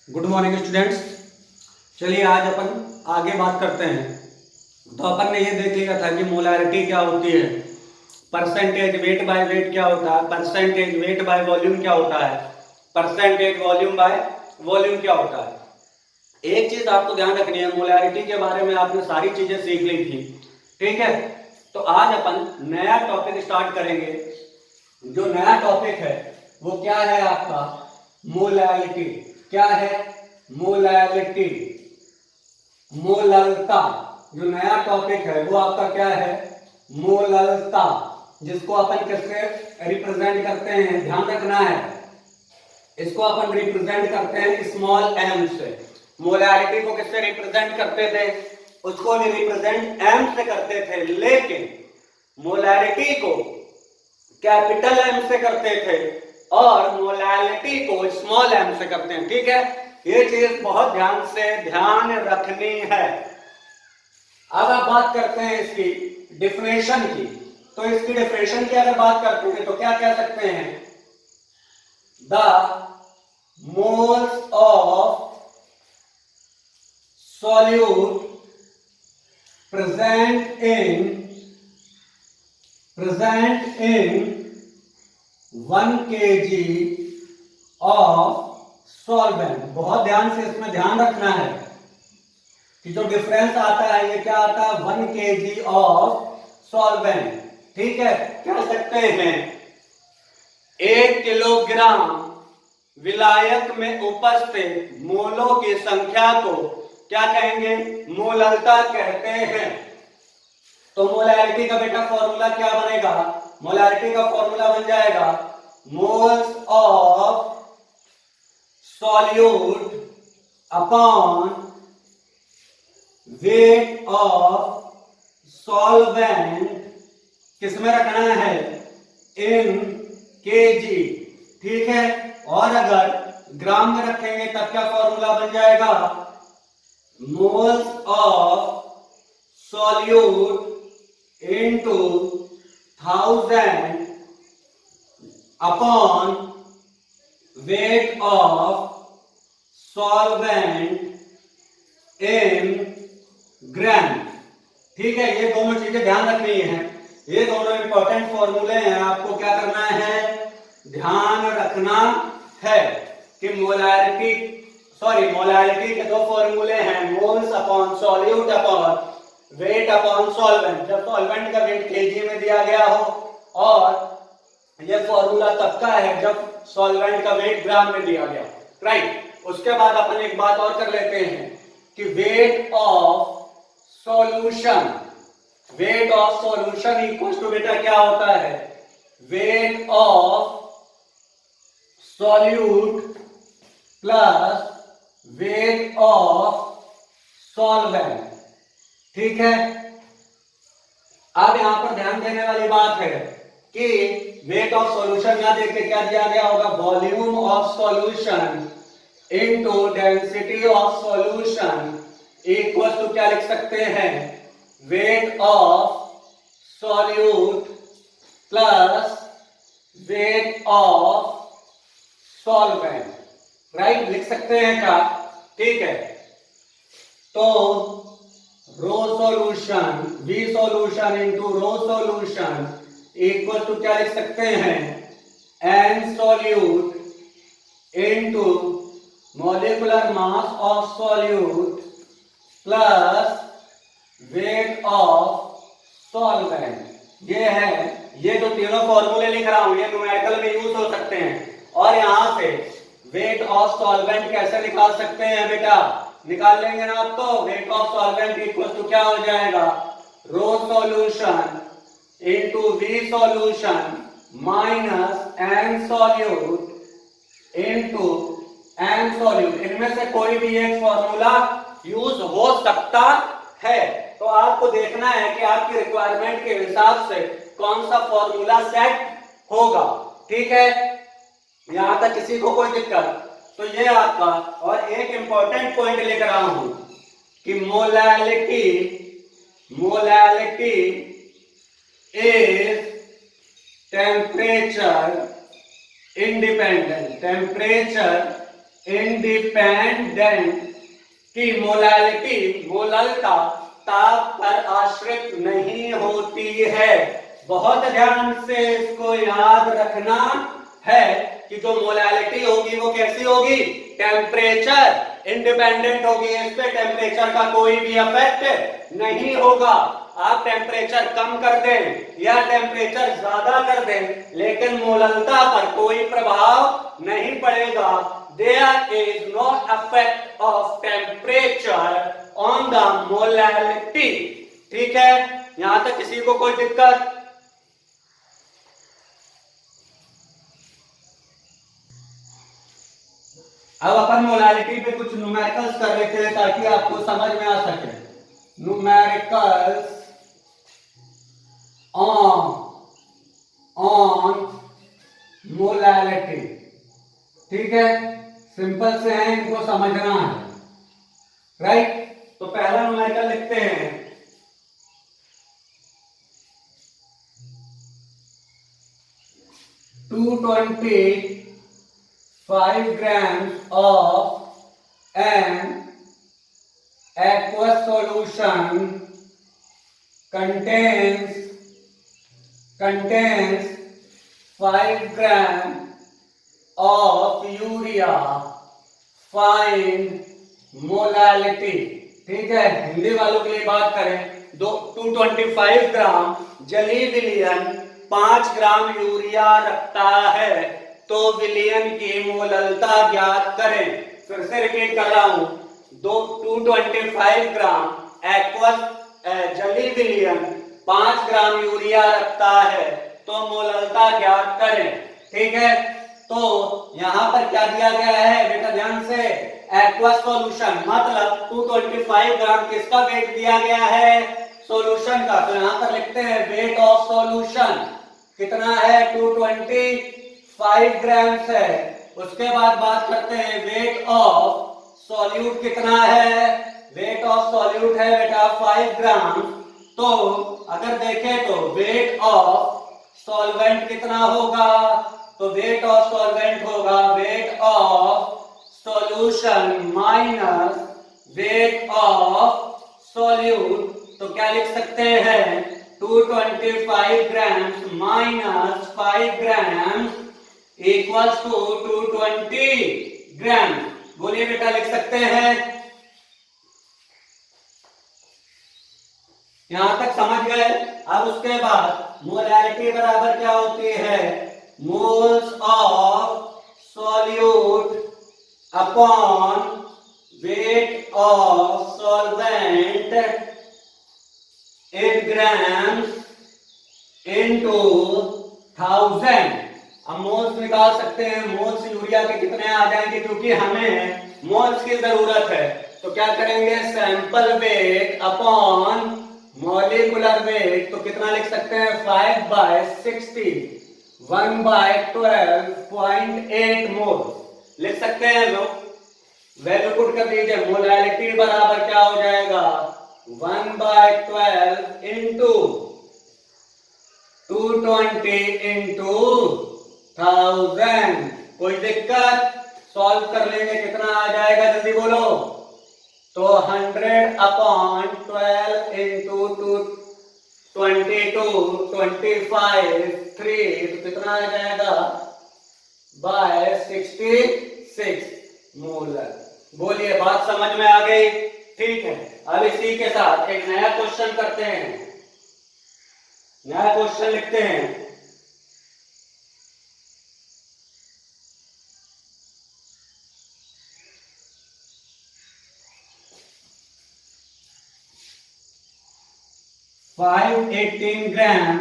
Good morning students. चलिए आज अपन आगे बात करते हैं। तो अपन ने ये देख लिया था कि मोलारिटी क्या होती है, परसेंटेज वेट बाय वेट क्या होता है, परसेंटेज वेट बाय वॉल्यूम क्या होता है, परसेंटेज वॉल्यूम बाय वॉल्यूम क्या होता है। एक चीज आपको ध्यान रखनी है, मोलारिटी के बारे में आपने सारी चीजें सीख ली थी, ठीक है। तो आज अपन नया टॉपिक स्टार्ट करेंगे। जो नया टॉपिक है वो क्या है आपका, मोलालिटी। क्या है? मोलालिटी, मोललता। जो नया टॉपिक है वो आपका क्या है, मोललता, जिसको अपन किससे रिप्रेजेंट करते हैं, ध्यान रखना है। इसको अपन रिप्रेजेंट करते हैं स्मॉल एम से। मोलारिटी को किससे रिप्रेजेंट करते थे? उसको रिप्रेजेंट एम से करते थे, लेकिन मोलारिटी को कैपिटल एम से करते थे और मोलालिटी को स्मॉल एम से करते हैं, ठीक है। ये चीज बहुत ध्यान से ध्यान रखनी है। अब आप बात करते हैं इसकी डिफिनेशन की। तो इसकी डिफिनेशन की अगर बात करते हैं तो क्या कह सकते हैं, the moles of solute present in 1 kg of solvent. बहुत ध्यान से इसमें ध्यान रखना है कि जो डिफरेंस आता है ये क्या आता है, 1 kg ऑफ सॉल्वेंट, ठीक है। कह सकते हैं 1 किलोग्राम विलायक में उपस्थित मोलों की संख्या को क्या कहेंगे, मोललता कहते हैं। तो मोलैरिटी का बेटा फॉर्मूला क्या बनेगा, मोलैरिटी का फॉर्मूला बन जाएगा moles of solute upon weight of solvent, किसमें रखना है, इन केजी, ठीक है। और अगर ग्राम में रखेंगे तब क्या फॉर्मूला बन जाएगा, moles of solute into 1000 upon weight of solvent in gram, ठीक है। ये दोनों चीजें ध्यान रखनी है, ये दोनों इंपॉर्टेंट फॉर्मूले हैं, आपको क्या करना है, ध्यान रखना है कि मोलारिटी के दो फॉर्मूले हैं, moles upon solute upon weight upon solvent. जब सॉल्वेंट का वेट केजी में दिया गया हो, और ये फॉर्मूला तब का है जब सॉल्वेंट का वेट ग्राम में दिया गया, राइट। उसके बाद अपन एक बात और कर लेते हैं कि weight of solution, weight of solution equal to बेटा क्या होता है, weight of solute plus weight of solvent, ठीक है। अब यहां पर ध्यान देने वाली बात है कि वेट ऑफ सॉल्यूशन यहां देख के क्या दिया गया होगा, volume of solution into density of solution equal to क्या लिख सकते हैं, weight of solute plus weight of solvent, right, लिख सकते हैं क्या, ठीक है। तो rho solution, V solution into rho solution equal to क्या लिख सकते हैं, N solute into molecular mass of solute plus weight of solvent. ये है, ये जो तीनों फॉर्मूले लिख रहा हूं ये न्यूमेरिकल में यूज हो सकते हैं। और यहां से वेट ऑफ सॉल्वेंट कैसे निकाल सकते हैं बेटा, निकाल लेंगे ना आप, तो weight of solvent equal to क्या हो जाएगा, rho solution into V solution minus N solute into N solute. इनमें से कोई भी एक फॉर्मूला यूज हो सकता है, तो आपको देखना है कि आपकी रिक्वायरमेंट के हिसाब से कौन सा फॉर्मूला सेट होगा, ठीक है। यहां तक किसी को कोई दिक्कत? तो ये आपका, और एक इंपॉर्टेंट पॉइंट लेकर रहा हूं कि molality is temperature independent, temperature independent की मोलालिटी मोललता ताप पर आश्रित नहीं होती है। बहुत ध्यान से इसको याद रखना है कि जो मोलालिटी होगी वो कैसी होगी, टेम्परेचर इंडिपेंडेंट होगी, इस पे टेम्परेचर का कोई भी इफेक्ट नहीं होगा। आप टेम्परेचर कम कर दें या टेम्परेचर ज्यादा कर दें लेकिन मोललता पर कोई प्रभाव नहीं पड़ेगा। There is no effect of temperature on the molality। ठीक है, यहां तक किसी को कोई दिक्कत? अब अपन मोलालिटी पे कुछ न्यूमेरिकल्स कर लेते हैं ताकि आपको समझ में आ सके। Numericals on molality. ठीक है, सिंपल से है, इनको समझना है, राइट। तो पहला न्यूमेरिकल लिखते हैं, $225 grams of an aqueous solution contains 5 grams of urea। Find molality. ठीक है, हिंदी वालों के लिए बात करें, 225 ग्राम जली विलियन 5 ग्राम यूरिया रखता है, तो विलियन की मोललता ज्ञात करें। फिर से रिपीट कर रहा हूं, 225 ग्राम एक्वस जली विलियन 5 ग्राम यूरिया रखता है, तो मोललता ज्ञात करें। ठीक है, तो यहां पर क्या दिया गया है बेटा, ध्यान से, एक्वस सॉल्यूशन मतलब 225 ग्राम किसका वेट दिया गया है, सॉल्यूशन का। तो यहां पर लिखते हैं वेट ऑफ सॉल्यूशन कितना है, 225 ग्राम्स है। उसके बाद बात करते हैं वेट ऑफ सॉल्यूट कितना है, वेट ऑफ सॉल्यूट है बेटा 5 ग्राम। तो अगर देखें तो वेट ऑफ सॉल्वेंट कितना होगा, तो वेट ऑफ सॉल्वेंट होगा weight of solution minus weight of solute. तो क्या लिख सकते हैं, 225 grams minus 5 grams equals to 220 gram. बोलिए बेटा, लिख सकते हैं? यहां तक समझ गए? अब उसके बाद मोलैलिटी बराबर क्या होती है, moles of solute upon weight of solvent in grams into 1000। हम मोल्स निकाल सकते हैं, मोल्स यूरिया के कितने आ जाएंगे, क्योंकि हमें मोल्स की जरूरत है। तो क्या करेंगे, sample weight upon molecular weight. तो कितना लिख सकते हैं, 5/60 1/12.8 मोल लिख सकते हैं लोग। वैल्यू पुट कर दीजिए, मोलैलिटी बराबर क्या हो जाएगा, 1/12 इंटू 220 इंटू 1000। कोई दिक्कत? सॉल्व कर लेंगे, कितना आ जाएगा जल्दी बोलो। तो 100/12 इंटू 22 25 3, तो कितना आ जाएगा, बाय 66 मोलर। बोलिए, बात समझ में आ गई? ठीक है, अब इसी के साथ एक नया क्वेश्चन करते हैं, नया क्वेश्चन लिखते हैं। Five eighteen gram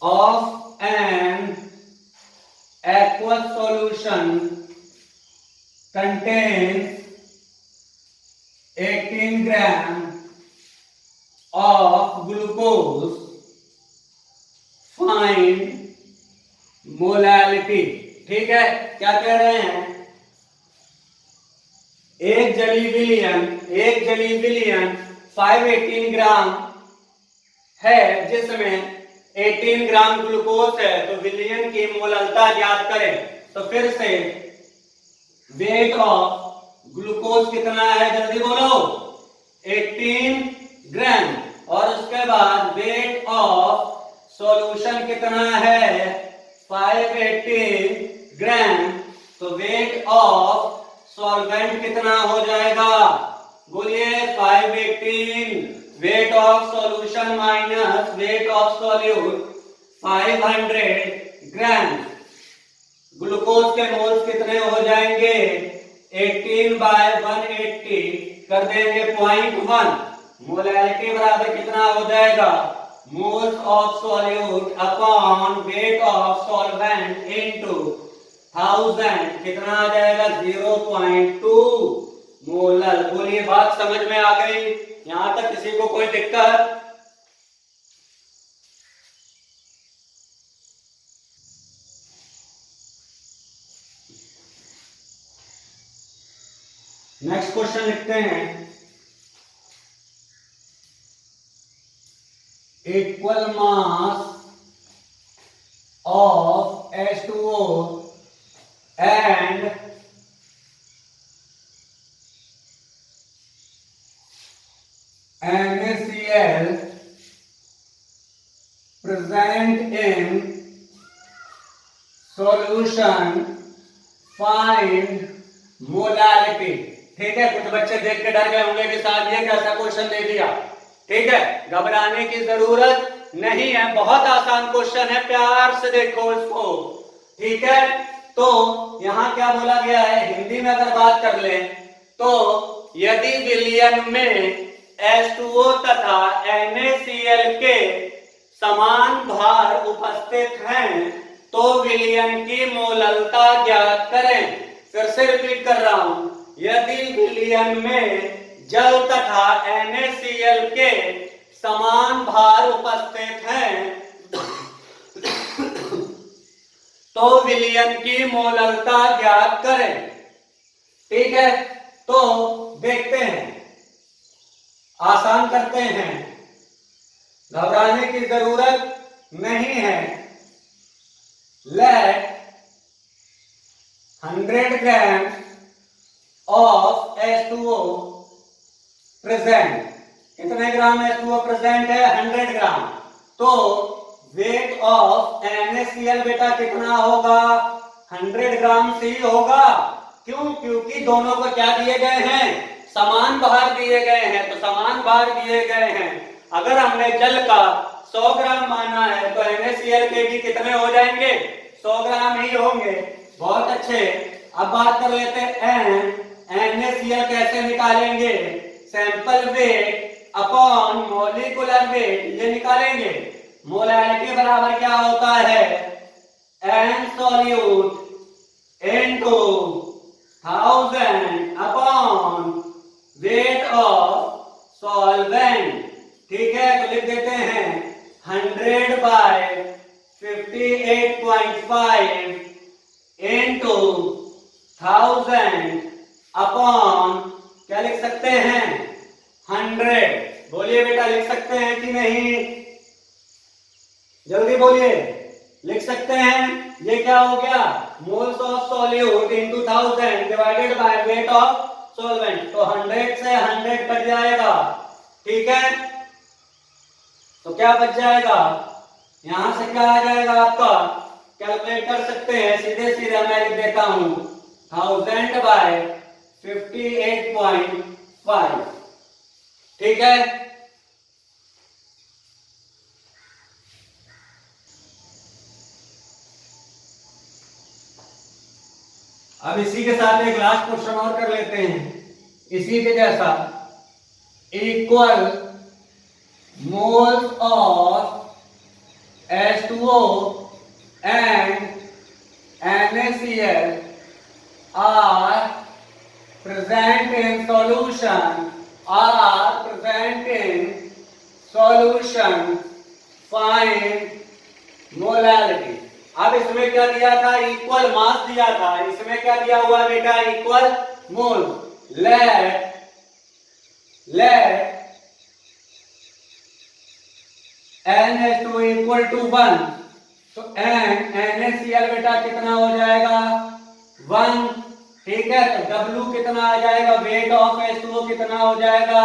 of an aqueous solution contains 18 gram of glucose। Find molality। ठीक है, क्या कह रहे हैं, एक जली विलियन 518 ग्राम है, जिसमें 18 ग्राम ग्लूकोज है तो विलयन की मोललता ज्ञात करें। तो फिर से वेट ऑफ ग्लूकोज कितना है, जल्दी बोलो, 18 ग्राम। और उसके बाद वेट ऑफ सॉल्यूशन कितना है, 518 ग्राम। तो वेट ऑफ सॉल्वेंट कितना हो जाएगा, बोलिए 518 wait of solution minus weight of solute 500 gram. Glucose के मोल्स कितने हो जाएंगे, 18/180 कर देंगे 0.1। मोलैलिटी बराबर कितना हो जाएगा, moles of solute upon weight of solvent into 1000 कितना आ जाएगा, 0.2 मोलर। बोलिए बात समझ में आ गई, यहां तक किसी को कोई दिक्कत? नेक्स्ट क्वेश्चन लिखते हैं, equal mass of H2O and NaCl present in solution find molality. ठीक है, कुछ बच्चे देख के डर गए होंगे कि साहब ये कैसा क्वेश्चन दे दिया। ठीक है, घबराने की जरूरत नहीं है, बहुत आसान क्वेश्चन है, प्यार से देखो इसको। ठीक है, तो यहां क्या बोला गया है, हिंदी में अगर बात कर ले तो यदि विलयन में H2O तथा NaCl के समान भार उपस्थित हैं तो विलयन की मोललता ज्ञात करें। फिर से रिपीट कर रहा हूं, यदि विलयन में जल तथा NaCl के समान भार उपस्थित हैं तो विलयन की मोललता ज्ञात करें। ठीक है, तो देखते हैं, आसान करते हैं, घबराने की जरूरत नहीं है। Late 100 gram of H2O present, कितने ग्राम H2O प्रेजेंट है, 100 ग्राम। तो वेट ऑफ NaCl बेटा कितना होगा, 100 ग्राम से ही होगा। क्यों, क्योंकि दोनों को क्या दिए गए हैं, समान भार दिए गए हैं। तो समान भार दिए गए हैं, अगर हमने जल का 100 ग्राम माना है तो NaCl के भी कितने हो जाएंगे, 100 ग्राम ही होंगे। बहुत अच्छे, अब बात कर लेते हैं NaCl कैसे निकालेंगे, sample weight upon molecular weight, ये निकालेंगे। मोलैलिटी बराबर क्या होता है, N solute into 1000 upon weight of solvent. ठीक है, तो लिख देते हैं 100/58.5 इनटू 1000 अपॉन क्या लिख सकते हैं, 100। बोलिए बेटा लिख सकते हैं कि नहीं, जल्दी बोलिए, लिख सकते हैं। ये क्या हो गया, moles of solute into 1000 divided by weight of solvent. तो 100 से 100 कट जाएगा। ठीक है, तो क्या बच जाएगा, यहां से क्या आ जाएगा आपका, कैलकुलेट कर सकते हैं, सीधे सीधे मैं लिख देता हूं 1000/58.5। ठीक है, अब इसी के साथ एक लास्ट क्वेश्चन और कर लेते हैं, इसी के जैसा। Equal moles of H2O and NaCl are present in solution, find molality. अब इसमें क्या दिया था, इक्वल मास दिया था, इसमें क्या दिया हुआ है बेटा, equal mole. Let NH2 equal to 1, तो NaCl बेटा कितना हो जाएगा 1, ठीक है। तो W कितना आ जाएगा, वेट ऑफ H2O कितना हो जाएगा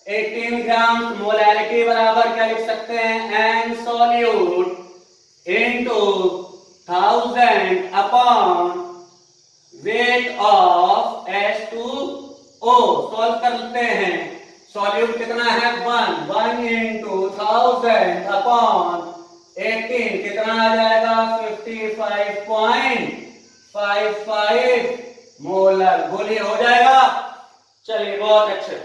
18 ग्राम। मोलैलिटी बराबर क्या लिख सकते हैं, N solute into 1000 upon weight of H2O। Solve करते हैं, सॉल्यूट कितना है 1 इनटू 1000 अपॉन 18 कितना आ जाएगा 55.55 मोलर। बोलिए हो जाएगा, चलिए बहुत अच्छे।